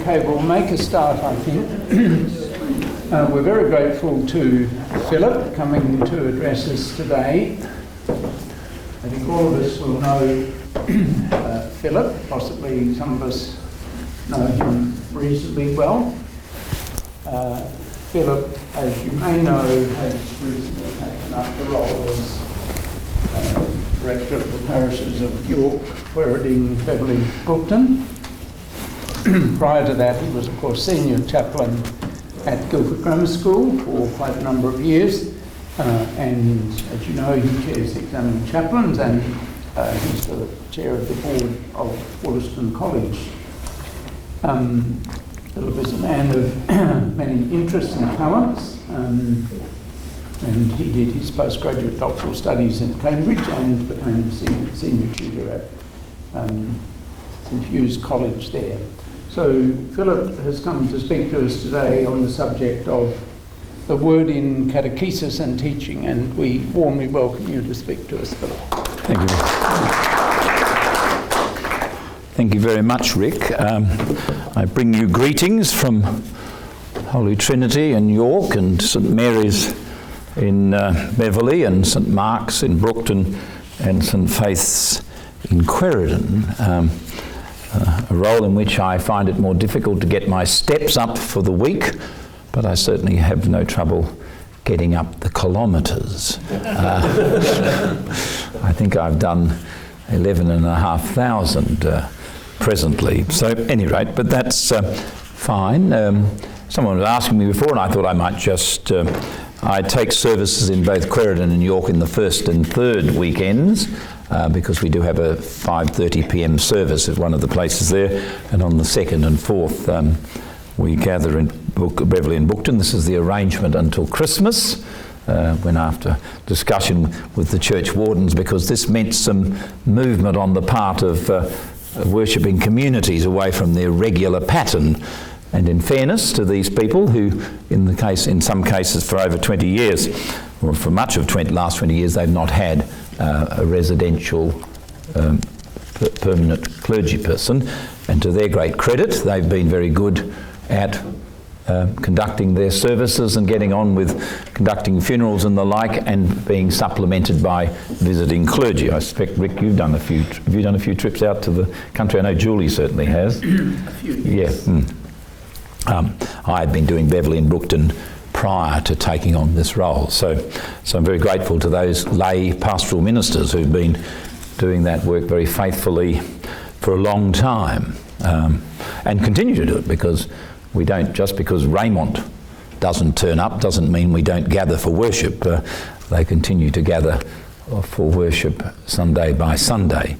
Okay, we'll make a start, I think. We're very grateful to Philip coming to address us today. I think all of us will know Philip, possibly some of us know him reasonably well. Philip, as you may know, has recently taken up the role as Director of the parishes of York, Werriding, Beverley, Brookton. Prior to that, he was, of course, Senior Chaplain at Guildford Grammar School for quite a number of years. And as you know, he chairs the examining chaplains and he's the chair of the board of Wollaston College. Philip is a man of many interests and talents, and he did his postgraduate doctoral studies in Cambridge and became senior tutor at St Hugh's College there. So Philip has come to speak to us today on the subject of the word in catechesis and teaching, and we warmly welcome you to speak to us, Philip. Thank you. Thank you very much, Rick. I bring you greetings from Holy Trinity in York and St Mary's in Beverley and St Mark's in Brookton and St Faith's in Queriden. A role in which I find it more difficult to get my steps up for the week, but I certainly have no trouble getting up the kilometres. I think I've done 11,500 presently. So at any rate, but that's fine. Someone was asking me before, and I thought I might just... I take services in both Queriden and York in the first and third weekends, because we do have a 5:30 p.m. service at one of the places there, and on the second and fourth we gather in Beverley and Brookton. This is the arrangement until Christmas, when after discussion with the church wardens, because this meant some movement on the part of worshipping communities away from their regular pattern. And in fairness to these people who, in some cases for over 20 years, or for much of last 20 years, they've not had a residential permanent clergy person, and to their great credit, they've been very good at conducting their services and getting on with conducting funerals and the like, and being supplemented by visiting clergy. I suspect, Rick, have you done a few trips out to the country? I know Julie certainly has. A few. Yeah. I had been doing Beverley and Brookton prior to taking on this role. So I'm very grateful to those lay pastoral ministers who've been doing that work very faithfully for a long time, and continue to do it, because we don't, just because Raymond doesn't turn up doesn't mean we don't gather for worship. They continue to gather for worship Sunday by Sunday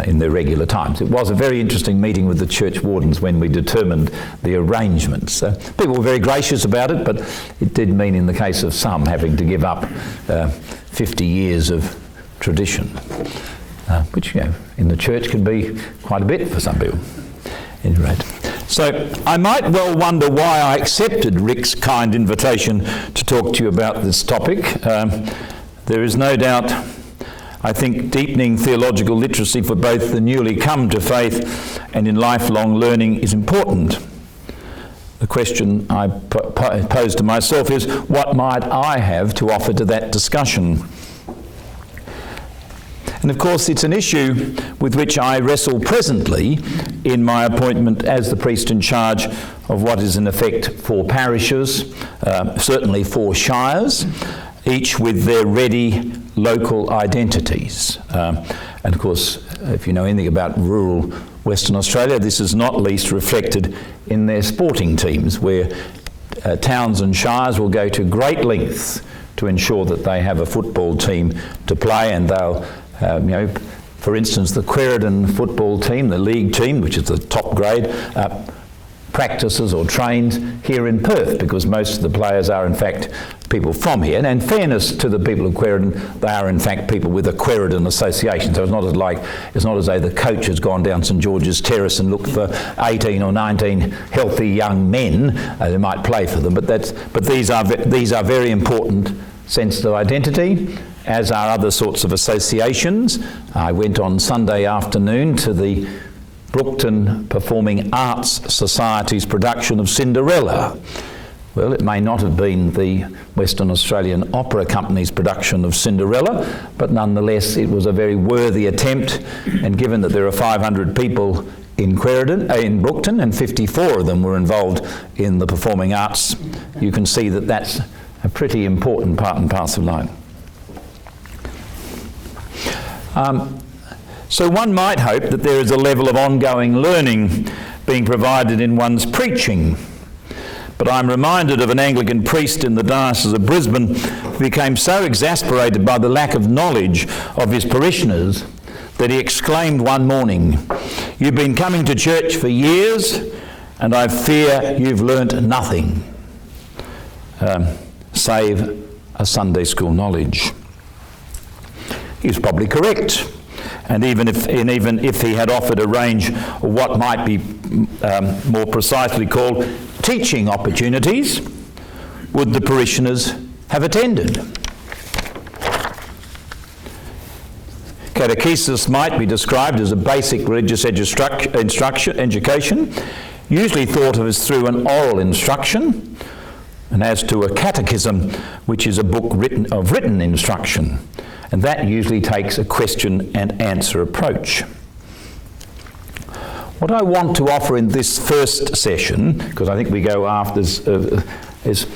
in their regular times. It was a very interesting meeting with the church wardens when we determined the arrangements. People were very gracious about it, but it did mean, in the case of some, having to give up 50 years of tradition, which, in the church can be quite a bit for some people. At any rate. So I might well wonder why I accepted Rick's kind invitation to talk to you about this topic. There is no doubt, I think, deepening theological literacy for both the newly come to faith and in lifelong learning is important. The question I pose to myself is, what might I have to offer to that discussion? And of course, it's an issue with which I wrestle presently in my appointment as the priest in charge of what is in effect 4 parishes, certainly 4 shires, each with their ready local identities. And of course, if you know anything about rural Western Australia, this is not least reflected in their sporting teams, where towns and shires will go to great lengths to ensure that they have a football team to play, and they'll, for instance, the Queriden football team, the league team, which is the top grade, practices or trains here in Perth, because most of the players are in fact people from here. And in fairness to the people of Queriden, they are in fact people with a Queriden association. So it's not as though the coach has gone down St George's Terrace and looked for 18 or 19 healthy young men who might play for them. But these are very important sensitive identity, as are other sorts of associations. I went on Sunday afternoon to the Brookton Performing Arts Society's production of Cinderella. Well, it may not have been the Western Australian Opera Company's production of Cinderella, but nonetheless it was a very worthy attempt, and given that there are 500 people in Brookton, and 54 of them were involved in the performing arts, you can see that that's a pretty important part and parcel of life. So one might hope that there is a level of ongoing learning being provided in one's preaching. But I'm reminded of an Anglican priest in the Diocese of Brisbane who became so exasperated by the lack of knowledge of his parishioners that he exclaimed one morning, "You've been coming to church for years and I fear you've learnt nothing, save a Sunday school knowledge." He was probably correct. And even if he had offered a range of what might be more precisely called teaching opportunities, would the parishioners have attended? Catechesis might be described as a basic religious education, usually thought of as through an oral instruction, and as to a catechism, which is a book of written instruction, and that usually takes a question and answer approach. What I want to offer in this first session, because I think we go after, is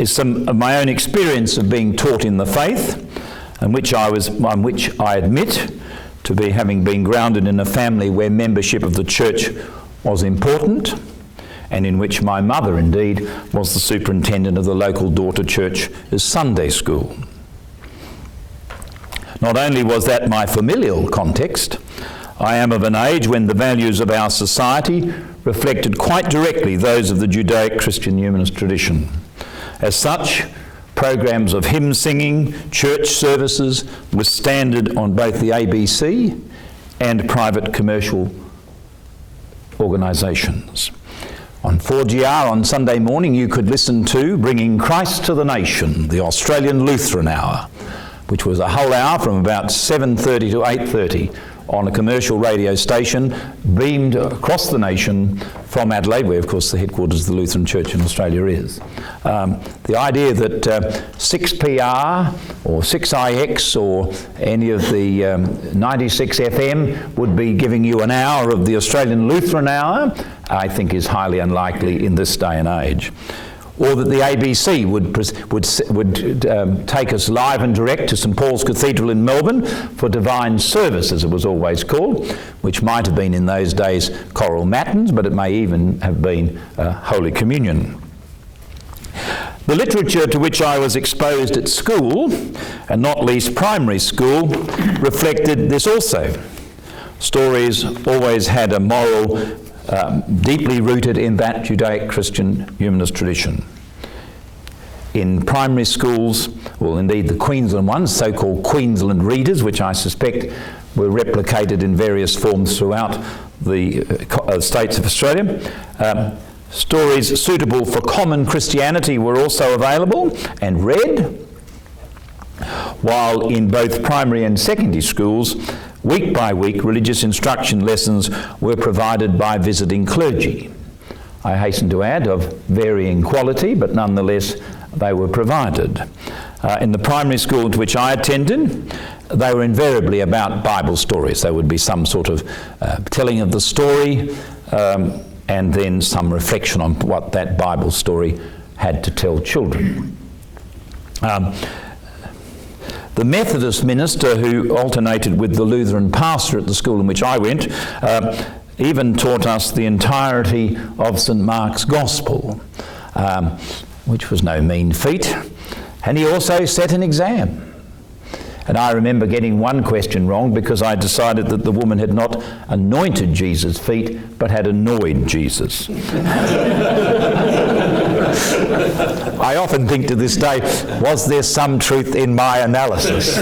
some of my own experience of being taught in the faith, and which I admit to be having been grounded in a family where membership of the church was important, and in which my mother indeed was the superintendent of the local daughter church's Sunday school. Not only was that my familial context, I am of an age when the values of our society reflected quite directly those of the Judaic-Christian humanist tradition. As such, programs of hymn singing, church services were standard on both the ABC and private commercial organisations. On 4GR on Sunday morning you could listen to Bringing Christ to the Nation, the Australian Lutheran Hour, which was a whole hour from about 7:30 to 8:30 on a commercial radio station beamed across the nation from Adelaide, where of course the headquarters of the Lutheran Church in Australia is. The idea that 6PR or 6IX or any of the 96 FM would be giving you an hour of the Australian Lutheran Hour, I think is highly unlikely in this day and age. Or that the ABC would take us live and direct to St Paul's Cathedral in Melbourne for divine service, as it was always called, which might have been in those days choral matins, but it may even have been Holy Communion. The literature to which I was exposed at school, and not least primary school, reflected this also. Stories always had a moral deeply rooted in that Judaic-Christian humanist tradition. In primary schools, well indeed the Queensland ones, so-called Queensland readers, which I suspect were replicated in various forms throughout the states of Australia, stories suitable for common Christianity were also available and read, while in both primary and secondary schools, week by week, religious instruction lessons were provided by visiting clergy. I hasten to add, of varying quality, but nonetheless they were provided. In the primary school to which I attended, they were invariably about Bible stories. There would be some sort of telling of the story and then some reflection on what that Bible story had to tell children. The Methodist minister who alternated with the Lutheran pastor at the school in which I went even taught us the entirety of St Mark's Gospel, which was no mean feat, and he also set an exam. And I remember getting one question wrong because I decided that the woman had not anointed Jesus' feet but had annoyed Jesus. I often think to this day, was there some truth in my analysis?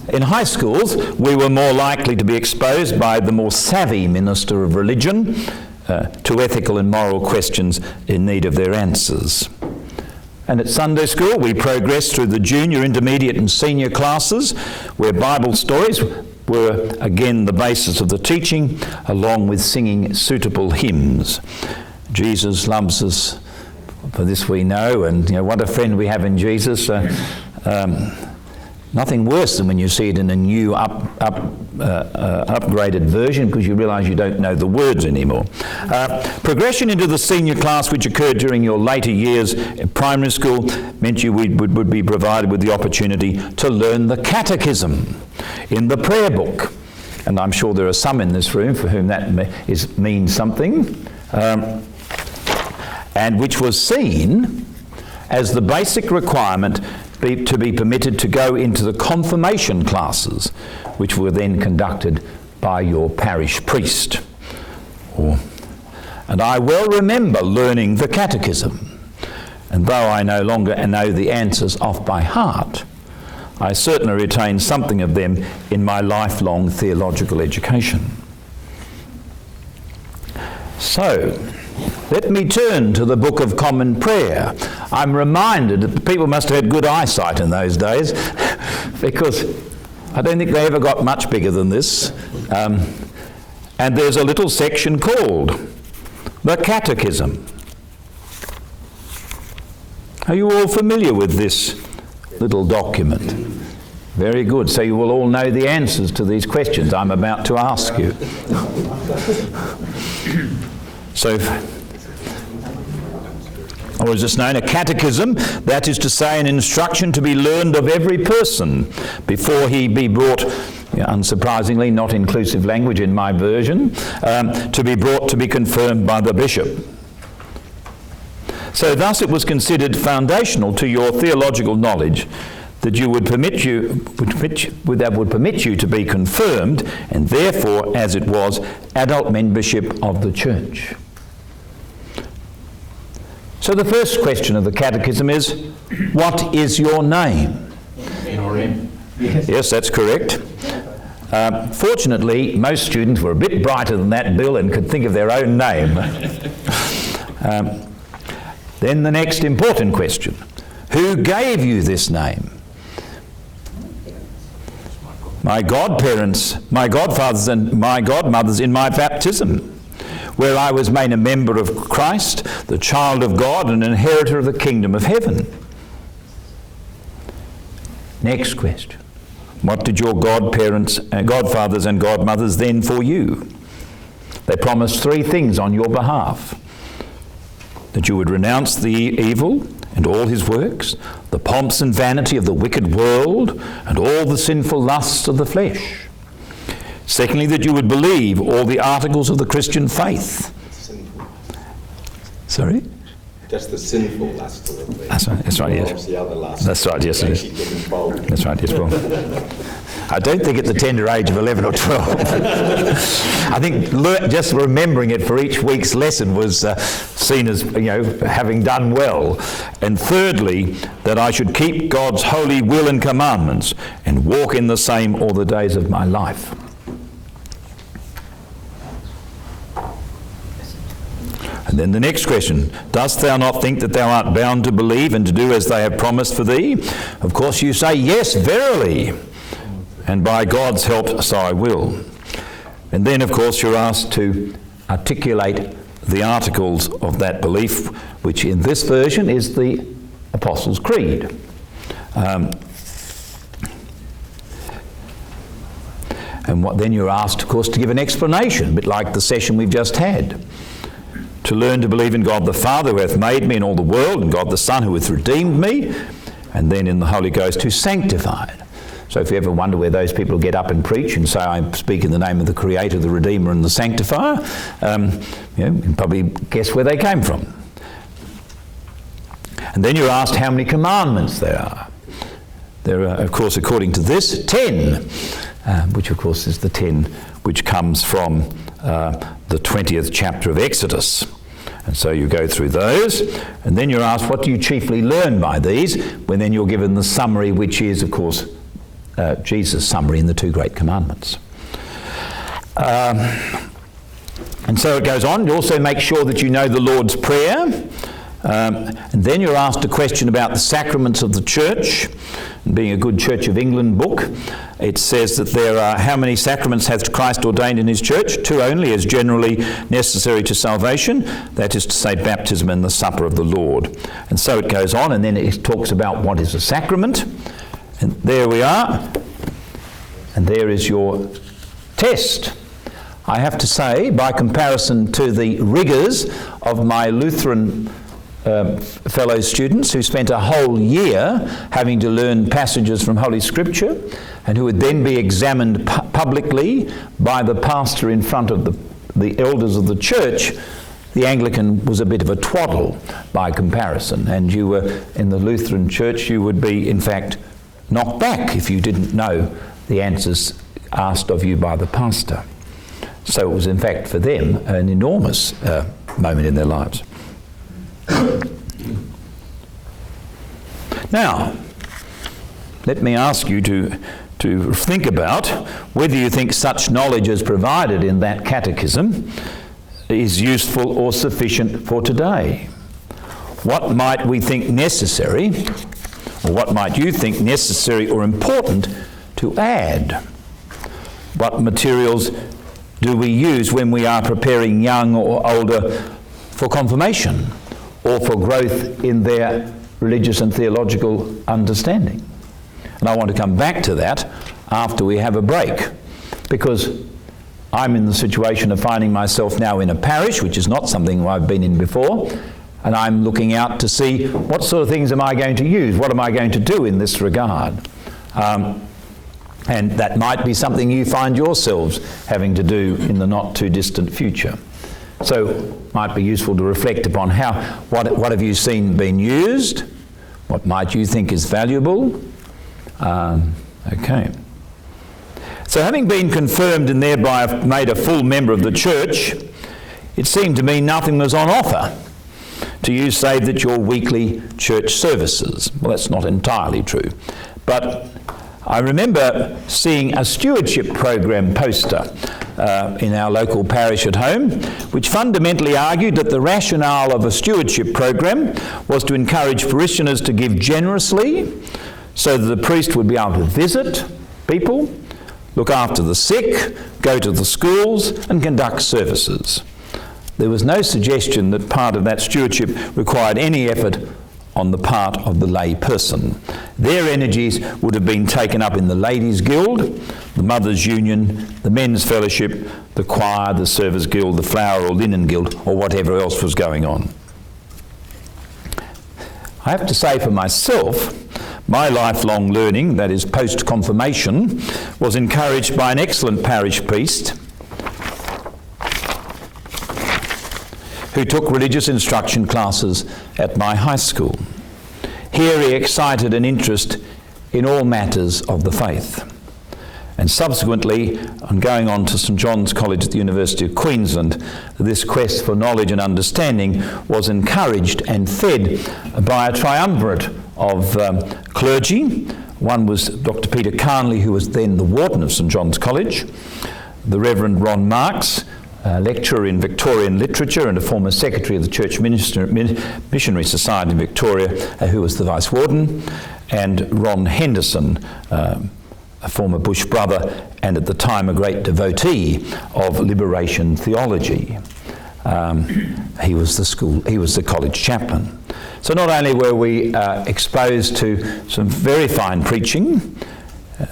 In high schools, we were more likely to be exposed by the more savvy minister of religion to ethical and moral questions in need of their answers. And at Sunday school, we progressed through the junior, intermediate and senior classes where Bible stories were again the basis of the teaching, along with singing suitable hymns. Jesus loves us, for this we know, and what a friend we have in Jesus. Nothing worse than when you see it in a new upgraded version, because you realise you don't know the words anymore. Progression into the senior class, which occurred during your later years in primary school, meant you would be provided with the opportunity to learn the Catechism in the prayer book. And I'm sure there are some in this room for whom that means something. And which was seen as the basic requirement to be permitted to go into the confirmation classes, which were then conducted by your parish priest. And I well remember learning the Catechism, and though I no longer know the answers off by heart, I certainly retain something of them in my lifelong theological education. So, let me turn to the Book of Common Prayer. I'm reminded that people must have had good eyesight in those days, because I don't think they ever got much bigger than this. And there's a little section called the Catechism. Are you all familiar with this little document? Very good. So you will all know the answers to these questions I'm about to ask you. So, or as it's known, a catechism, that is to say an instruction to be learned of every person before he be brought, unsurprisingly, not inclusive language in my version, to be brought to be confirmed by the bishop. So thus it was considered foundational to your theological knowledge that would permit you to be confirmed, and therefore, as it was, adult membership of the church. So the first question of the Catechism is, what is your name? Yes, that's correct. Fortunately, most students were a bit brighter than that, Bill, and could think of their own name. Then the next important question, who gave you this name? My godparents, my godfathers and my godmothers in my baptism, where I was made a member of Christ, the child of God, and an inheritor of the kingdom of heaven. Next question. What did your godfathers and godmothers then for you? They promised three things on your behalf. That you would renounce the evil and all his works, the pomps and vanity of the wicked world, and all the sinful lusts of the flesh. Secondly, that you would believe all the articles of the Christian faith. Sorry? Just the sinful lust of the flesh. That's right, yes. The other lust. That's right, yes. That's right, yes. Well, I don't think at the tender age of 11 or 12. I think just remembering it for each week's lesson was seen as, having done well. And thirdly, that I should keep God's holy will and commandments and walk in the same all the days of my life. And then the next question, dost thou not think that thou art bound to believe and to do as they have promised for thee? Of course you say, yes, verily, and by God's help so I will. And then, of course, you're asked to articulate the articles of that belief, which in this version is the Apostles' Creed. And then you're asked, of course, to give an explanation, a bit like the session we've just had. To learn to believe in God the Father who hath made me and all the world, and God the Son who hath redeemed me, and then in the Holy Ghost who sanctified. So if you ever wonder where those people get up and preach and say, I speak in the name of the Creator, the Redeemer and the Sanctifier, you can probably guess where they came from. And then you're asked how many commandments there are. There are, of course, according to this, 10, which of course is the 10 which comes from the 20th chapter of Exodus. And so you go through those, and then you're asked, what do you chiefly learn by these? When then you're given the summary, which is, of course, Jesus' summary in the two great commandments. And so it goes on. You also make sure that you know the Lord's Prayer. And then you're asked a question about the sacraments of the church. Being a good Church of England book, it says that there are, how many sacraments hath Christ ordained in his church? 2 only, as generally necessary to salvation. That is to say, baptism and the supper of the Lord. And so it goes on, and then it talks about what is a sacrament. And there we are. And there is your test. I have to say, by comparison to the rigours of my Lutheran fellow students who spent a whole year having to learn passages from Holy Scripture and who would then be examined publicly by the pastor in front of the elders of the church, the Anglican was a bit of a twaddle by comparison. And you were, in the Lutheran church, you would be, in fact, knocked back if you didn't know the answers asked of you by the pastor. So it was, in fact, for them, an enormous moment in their lives. Now, let me ask you to think about whether you think such knowledge as provided in that catechism is useful or sufficient for today. What might we think necessary, or what might you think necessary or important to add? What materials do we use when we are preparing young or older for confirmation or for growth in their religious and theological understanding? And I want to come back to that after we have a break, because I'm in the situation of finding myself now in a parish, which is not something I've been in before, and I'm looking out to see what sort of things am I going to use, what am I going to do in this regard. And that might be something you find yourselves having to do in the not too distant future. So it might be useful to reflect upon what have you seen being used, what might you think is valuable. Okay. So having been confirmed and thereby made a full member of the church, it seemed to me nothing was on offer to you save that your weekly church services. Well, that's not entirely true. But I remember seeing a stewardship program poster in our local parish at home, which fundamentally argued that the rationale of a stewardship program was to encourage parishioners to give generously so that the priest would be able to visit people, look after the sick, go to the schools and conduct services. There was no suggestion that part of that stewardship required any effort on the part of the lay person. Their energies would have been taken up in the Ladies' Guild, the Mothers' Union, the Men's Fellowship, the choir, the Servers' Guild, the Flower or Linen Guild, or whatever else was going on. I have to say for myself, my lifelong learning, that is post-confirmation, was encouraged by an excellent parish priest who took religious instruction classes at my high school. Here he excited an interest in all matters of the faith. And subsequently, on going on to St John's College at the University of Queensland, this quest for knowledge and understanding was encouraged and fed by a triumvirate of clergy. One was Dr. Peter Carnley, who was then the warden of St John's College, the Reverend Ron Marks, lecturer in Victorian literature and a former secretary of the Church Missionary Society in Victoria, who was the vice warden, and Ron Henderson, a former Bush brother and at the time a great devotee of liberation theology. He was the college chaplain. So not only were we exposed to some very fine preaching,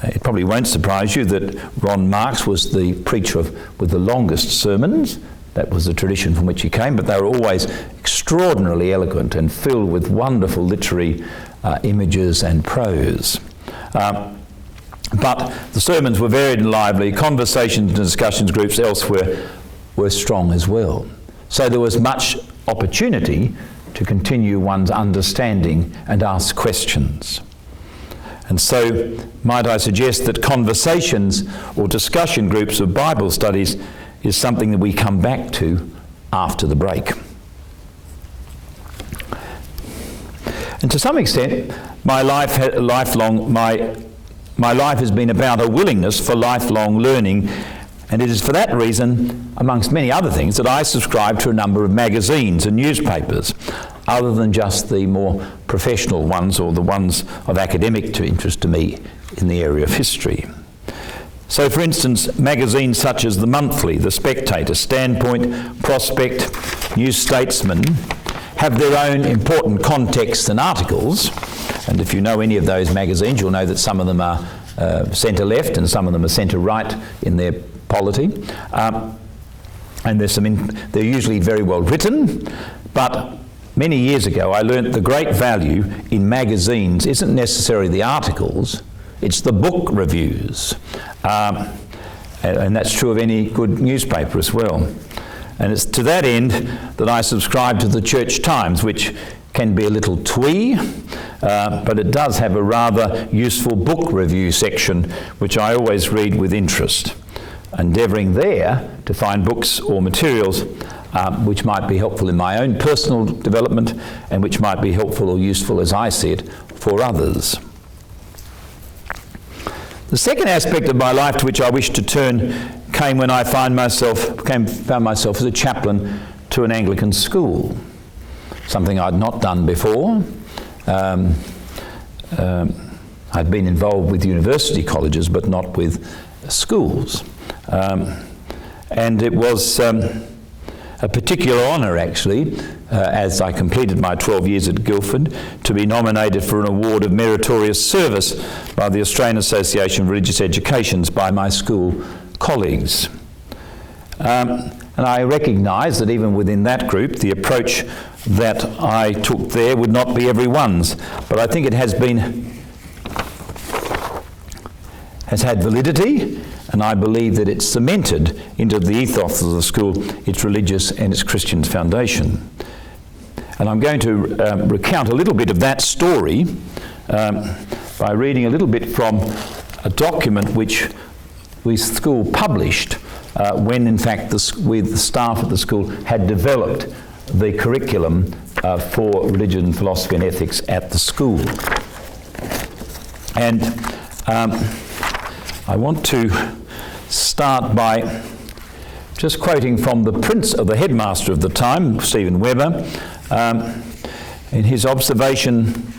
it probably won't surprise you that Ron Marks was the preacher with the longest sermons. That was the tradition from which he came, but they were always extraordinarily eloquent and filled with wonderful literary images and prose. But the sermons were varied and lively. Conversations and discussions groups elsewhere were strong as well. So there was much opportunity to continue one's understanding and ask questions. And so, might I suggest that conversations or discussion groups of Bible studies is something that we come back to after the break. And to some extent, my life has been about a willingness for lifelong learning, and it is for that reason, amongst many other things, that I subscribe to a number of magazines and newspapers. other than just the more professional ones or the ones of academic interest to me in the area of history. So, for instance, magazines such as The Monthly, The Spectator, Standpoint, Prospect, New Statesman have their own important contexts and articles, and if you know any of those magazines, you'll know that some of them are centre-left and some of them are centre-right in their polity. And they're usually very well written, but many years ago I learnt the great value in magazines isn't necessarily the articles, it's the book reviews. And that's true of any good newspaper as well. And it's to that end that I subscribe to the Church Times, which can be a little twee, but it does have a rather useful book review section, which I always read with interest, endeavouring there to find books or materials which might be helpful in my own personal development and which might be helpful or useful, as I see it, for others. The second aspect of my life to which I wish to turn came when I found myself as a chaplain to an Anglican school, something I'd not done before. I'd been involved with university colleges, but not with schools. And it was a particular honour, actually, as I completed my 12 years at Guildford, to be nominated for an award of meritorious service by the Australian Association of Religious Educations by my school colleagues. And I recognise that even within that group, the approach that I took there would not be everyone's, but I think it has had validity, and I believe that it's cemented into the ethos of the school, its religious and its Christian foundation. And I'm going to recount a little bit of that story by reading a little bit from a document which the school published when, in fact, the staff at the school had developed the curriculum for religion, philosophy and ethics at the school. And I want to start by just quoting from the headmaster of the time, Stephen Webber, in his observation: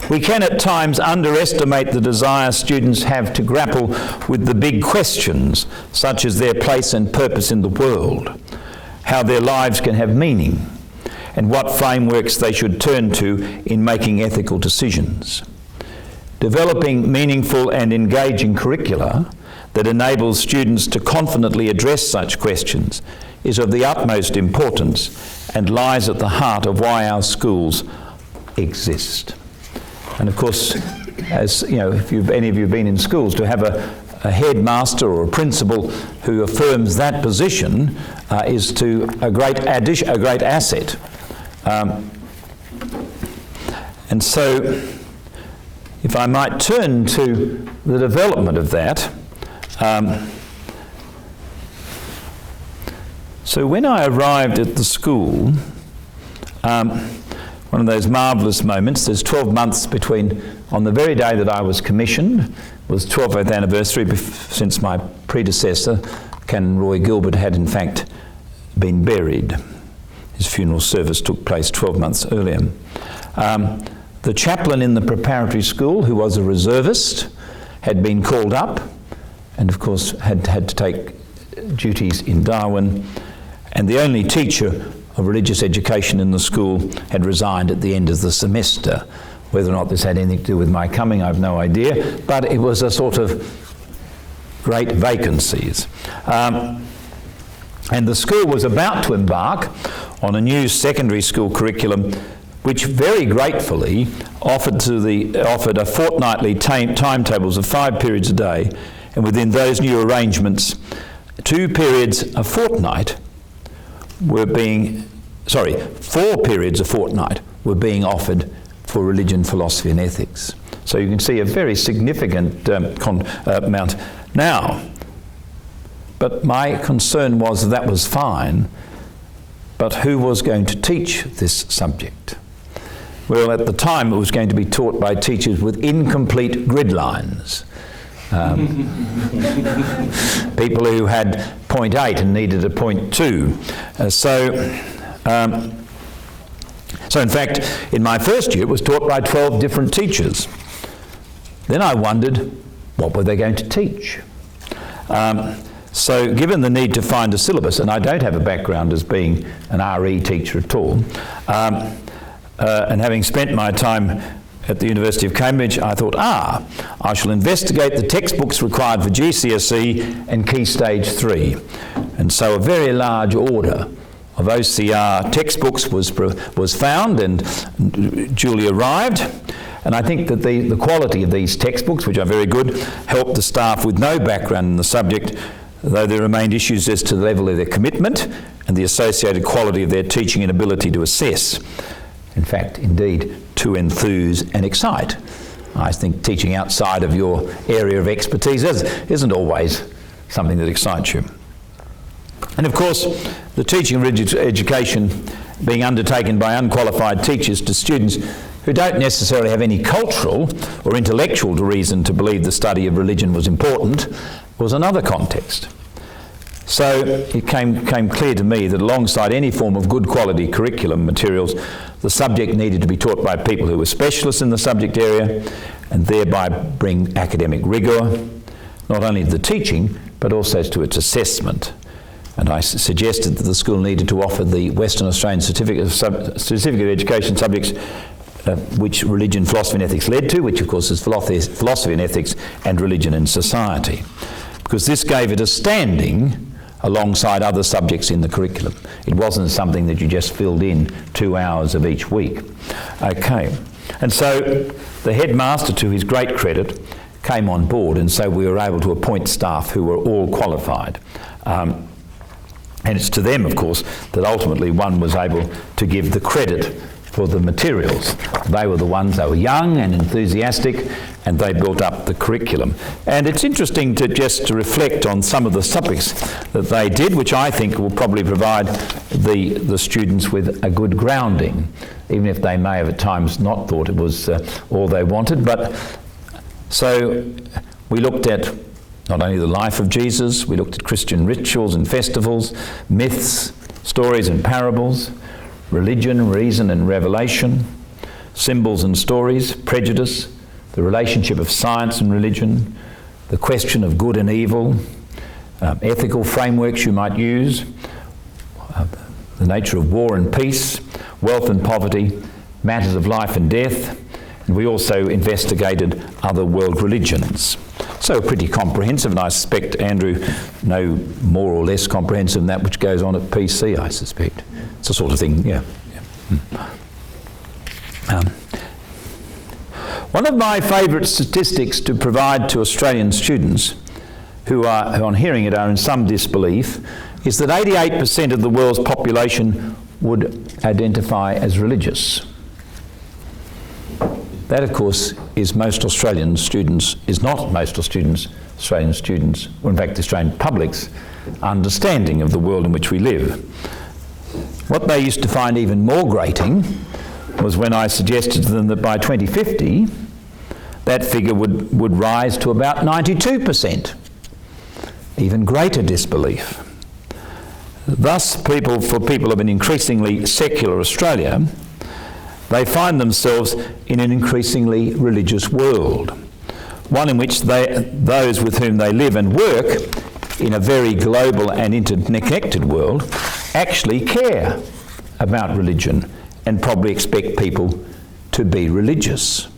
"We can at times underestimate the desire students have to grapple with the big questions, such as their place and purpose in the world, how their lives can have meaning, and what frameworks they should turn to in making ethical decisions. Developing meaningful and engaging curricula that enables students to confidently address such questions is of the utmost importance and lies at the heart of why our schools exist." And of course, as you know, if any of you have been in schools, to have a headmaster or a principal who affirms that position is to a great asset. And so, if I might turn to the development of that. So when I arrived at the school, one of those marvellous moments, there's 12 months between, on the very day that I was commissioned, was 12th anniversary since my predecessor, Canon Roy Gilbert, had in fact been buried. His funeral service took place 12 months earlier. The chaplain in the preparatory school, who was a reservist, had been called up and of course had to take duties in Darwin, and the only teacher of religious education in the school had resigned at the end of the semester. Whether or not this had anything to do with my coming, I have no idea, but it was a sort of great vacancies. And the school was about to embark on a new secondary school curriculum, which very gratefully offered a fortnightly timetables of 5 periods a day, and within those new arrangements, 4 periods a fortnight were being offered for religion, philosophy and ethics. So you can see a very significant amount. Now, but my concern was that was fine, but who was going to teach this subject? Well, at the time it was going to be taught by teachers with incomplete grid lines. People who had point 8 and needed a point 2. So in fact, in my first year, it was taught by 12 different teachers. Then I wondered, what were they going to teach? So given the need to find a syllabus, and I don't have a background as being an RE teacher at all, and having spent my time at the University of Cambridge, I thought, I shall investigate the textbooks required for GCSE and Key Stage 3. And so a very large order of OCR textbooks was found and duly arrived. And I think that the quality of these textbooks, which are very good, helped the staff with no background in the subject, though there remained issues as to the level of their commitment and the associated quality of their teaching and ability to assess. In fact, indeed, to enthuse and excite. I think teaching outside of your area of expertise isn't always something that excites you. And of course, the teaching of education being undertaken by unqualified teachers to students who don't necessarily have any cultural or intellectual reason to believe the study of religion was important was another context. So it came clear to me that alongside any form of good quality curriculum materials, the subject needed to be taught by people who were specialists in the subject area and thereby bring academic rigour, not only to the teaching, but also to its assessment. And I suggested that the school needed to offer the Western Australian Certificate of Education subjects which religion, philosophy and ethics led to, which of course is philosophy and ethics and religion and society. Because this gave it a standing alongside other subjects in the curriculum. It wasn't something that you just filled in 2 hours of each week. Okay, and so the headmaster, to his great credit, came on board, and so we were able to appoint staff who were all qualified. And it's to them, of course, that ultimately one was able to give the credit for the materials. They were the ones, they were young and enthusiastic, and they built up the curriculum. And it's interesting to reflect on some of the subjects that they did, which I think will probably provide the students with a good grounding, even if they may have at times not thought it was all they wanted. But so we looked at not only the life of Jesus, we looked at Christian rituals and festivals, myths, stories and parables, religion, reason and revelation, symbols and stories, prejudice, the relationship of science and religion, the question of good and evil, ethical frameworks you might use, the nature of war and peace, wealth and poverty, matters of life and death, and we also investigated other world religions. So pretty comprehensive, and I suspect Andrew no more or less comprehensive than that which goes on at PC, I suspect. It's the sort of thing, yeah. One of my favourite statistics to provide to Australian students who on hearing it are in some disbelief is that 88% of the world's population would identify as religious. That, of course, is most Australian students, is not most Australian students, or in fact the Australian public's understanding of the world in which we live. What they used to find even more grating was when I suggested to them that by 2050, that figure would rise to about 92%. Even greater disbelief. Thus, for people of an increasingly secular Australia, they find themselves in an increasingly religious world, one in which those with whom they live and work in a very global and interconnected world actually care about religion and probably expect people to be religious.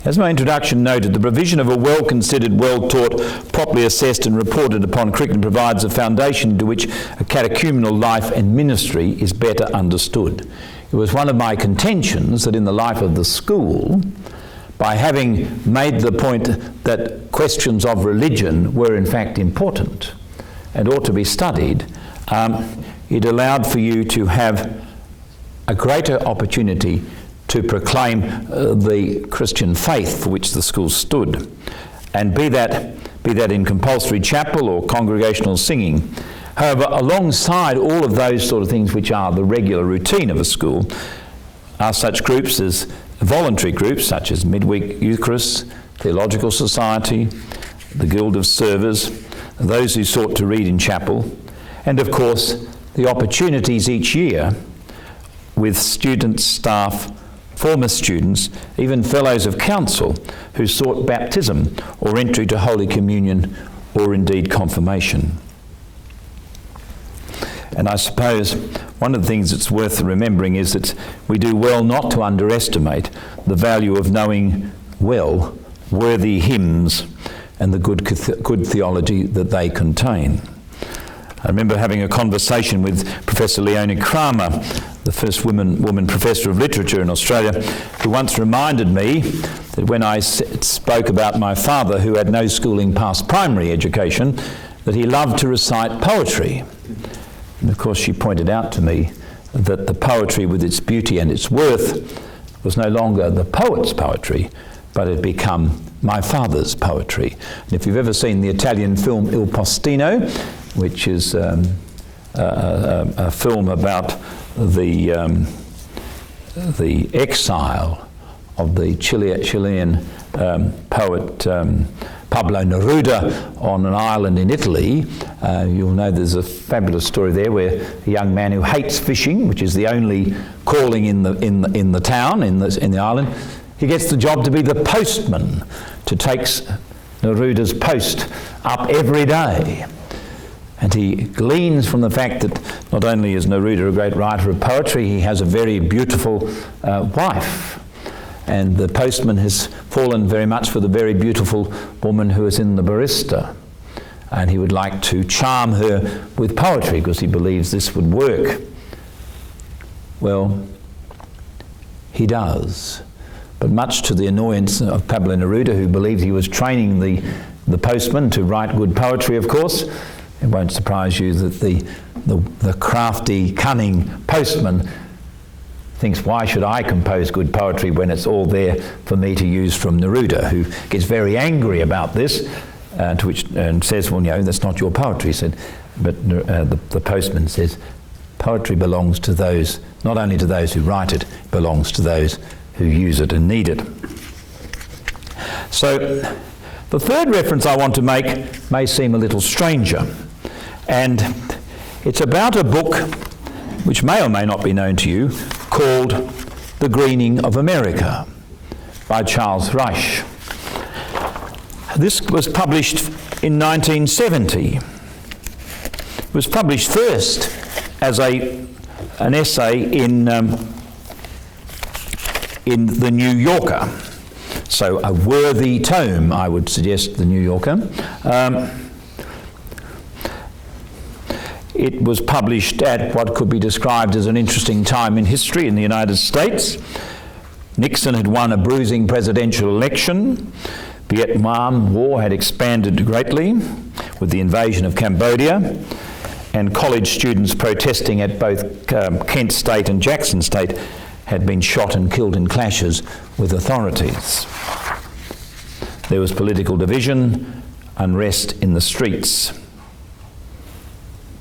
As my introduction noted, the provision of a well-considered, well-taught, properly assessed and reported upon curriculum provides a foundation into which a catechumenal life and ministry is better understood. It was one of my contentions that in the life of the school, by having made the point that questions of religion were in fact important and ought to be studied, it allowed for you to have a greater opportunity to proclaim the Christian faith for which the school stood, and be that in compulsory chapel or congregational singing. However, alongside all of those sort of things which are the regular routine of a school, are such groups as voluntary groups such as Midweek Eucharist, Theological Society, the Guild of Servers, those who sought to read in chapel, And of course, the opportunities each year with students, staff, former students, even fellows of council who sought baptism or entry to Holy Communion or indeed confirmation. And I suppose one of the things that's worth remembering is that we do well not to underestimate the value of knowing well worthy hymns and the good theology that they contain. I remember having a conversation with Professor Leonie Kramer, the first woman professor of literature in Australia, who once reminded me that when I spoke about my father, who had no schooling past primary education, that he loved to recite poetry. And of course she pointed out to me that the poetry with its beauty and its worth was no longer the poet's poetry, but had become my father's poetry. And if you've ever seen the Italian film Il Postino, which is a film about the exile of the Chilean poet Pablo Neruda on an island in Italy, you'll know there's a fabulous story there where a young man who hates fishing, which is the only calling in the town, in the island, he gets the job to be the postman, to take Neruda's post up every day. And he gleans from the fact that not only is Neruda a great writer of poetry, he has a very beautiful wife. And the postman has fallen very much for the very beautiful woman who is in the barista. And he would like to charm her with poetry because he believes this would work. Well, he does. But much to the annoyance of Pablo Neruda, who believed he was training the postman to write good poetry, of course, it won't surprise you that the crafty, cunning postman thinks, why should I compose good poetry when it's all there for me to use from Neruda, who gets very angry about this, and says, well, no, that's not your poetry. But the postman says, poetry belongs to those, not only to those who write it, it belongs to those who use it and need it. So the third reference I want to make may seem a little stranger, and it's about a book which may or may not be known to you, called The Greening of America by Charles Reich. This was published in 1970. It was published first as an essay in The New Yorker. So a worthy tome, I would suggest, The New Yorker. It was published at what could be described as an interesting time in history in the United States. Nixon had won a bruising presidential election. Vietnam War had expanded greatly with the invasion of Cambodia, and college students protesting at both Kent State and Jackson State had been shot and killed in clashes with authorities. There was political division, unrest in the streets.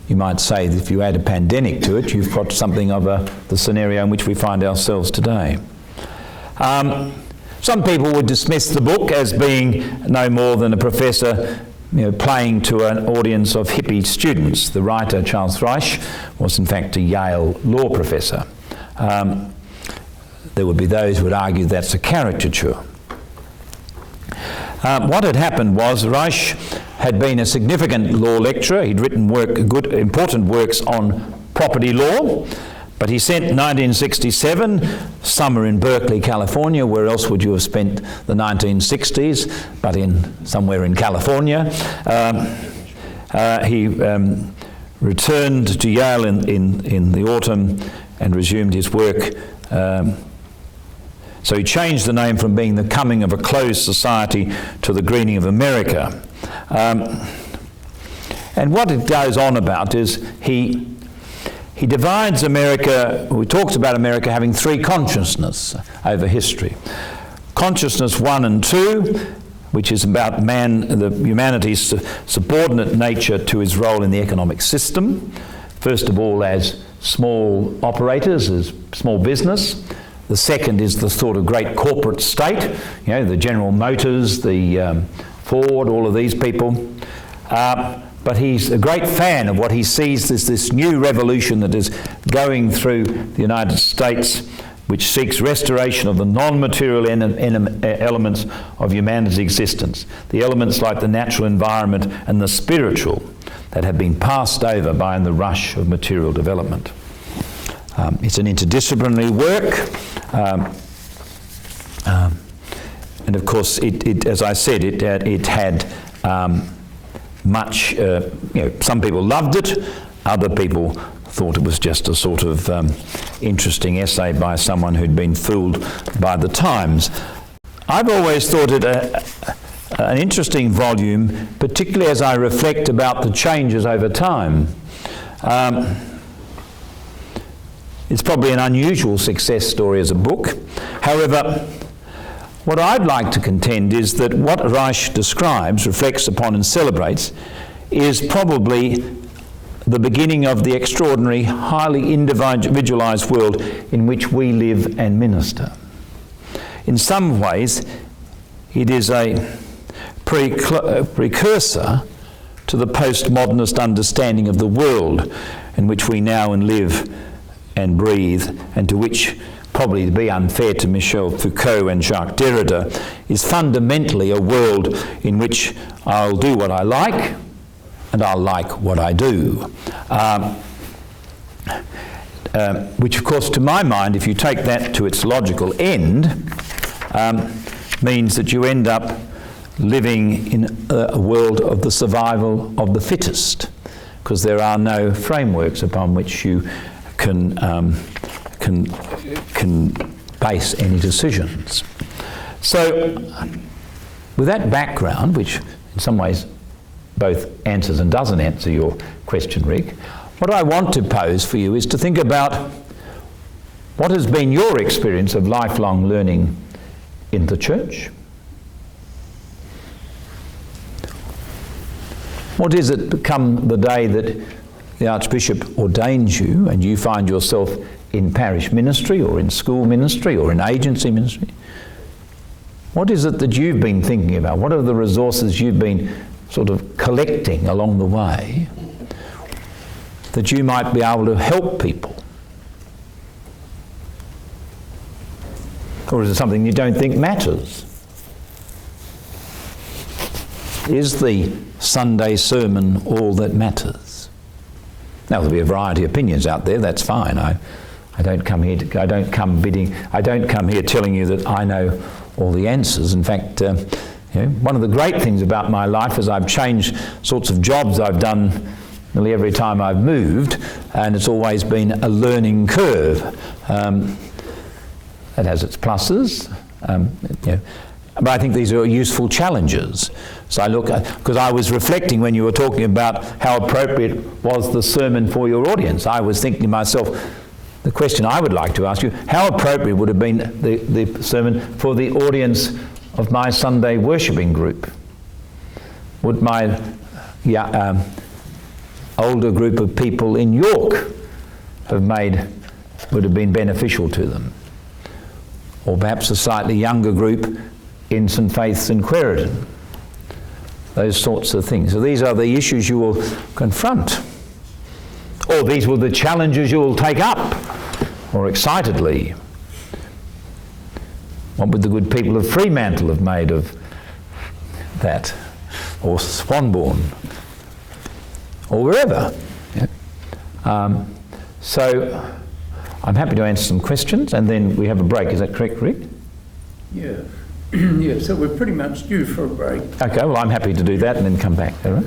You might say that if you add a pandemic to it, you've got something of the scenario in which we find ourselves today. Some people would dismiss the book as being no more than a professor playing to an audience of hippie students. The writer, Charles Reich, was in fact a Yale law professor. There would be those who would argue that's a caricature. What had happened was Reich had been a significant law lecturer. He'd written important works on property law, but he spent 1967 summer in Berkeley, California. Where else would you have spent the 1960s but somewhere in California? He returned to Yale in the autumn and resumed his work. So he changed the name from being The Coming of a Closed Society to The Greening of America. And what it goes on about is he divides America. He talks about America having three consciousness over history. Consciousness 1 and 2, which is about humanity's subordinate nature to his role in the economic system. First of all, as small operators, as small business. The second is the sort of great corporate state, the General Motors, the Ford, all of these people. But but he's a great fan of what he sees as this new revolution that is going through the United States, which seeks restoration of the non-material elements of humanity's existence, the elements like the natural environment and the spiritual that have been passed over by the rush of material development. It's an interdisciplinary work, and of course, as I said, it had much. Some people loved it, other people thought it was just a sort of interesting essay by someone who'd been fooled by the times. I've always thought it an interesting volume, particularly as I reflect about the changes over time. It's probably an unusual success story as a book. However, what I'd like to contend is that what Reich describes, reflects upon and celebrates is probably the beginning of the extraordinary, highly individualised world in which we live and minister. In some ways, it is a precursor to the postmodernist understanding of the world in which we now live and breathe, and to which, probably to be unfair to Michel Foucault and Jacques Derrida, is fundamentally a world in which I'll do what I like and I'll like what I do. Which, of course, to my mind, if you take that to its logical end, means that you end up living in a world of the survival of the fittest, because there are no frameworks upon which you can base any decisions. So, with that background, which in some ways both answers and doesn't answer your question, Rick, what I want to pose for you is to think about what has been your experience of lifelong learning in the church. What is it come the day that the Archbishop ordains you and you find yourself in parish ministry or in school ministry or in agency ministry? What is it that you've been thinking about? What are the resources you've been sort of collecting along the way that you might be able to help people? Or is it something you don't think matters? Is the Sunday sermon all that matters? Now, there'll be a variety of opinions out there. That's fine. I don't come here telling you that I know all the answers. In fact, one of the great things about my life is I've changed sorts of jobs I've done nearly every time I've moved, and it's always been a learning curve. It has its pluses, but I think these are useful challenges. So I look, because I was reflecting when you were talking about how appropriate was the sermon for your audience. I was thinking to myself, the question I would like to ask you, how appropriate would have been the sermon for the audience of my Sunday worshipping group? Would my older group of people in York would have been beneficial to them? Or perhaps a slightly younger group in St Faith's in Queriton? Those sorts of things. So these are the issues you will confront. Or these were the challenges you will take up more excitedly. What would the good people of Fremantle have made of that? Or Swanbourne? Or wherever. Yeah. So I'm happy to answer some questions, and then we have a break. Is that correct, Rick? Yeah. Yeah, so we're pretty much due for a break. Okay, well, I'm happy to do that and then come back. All right?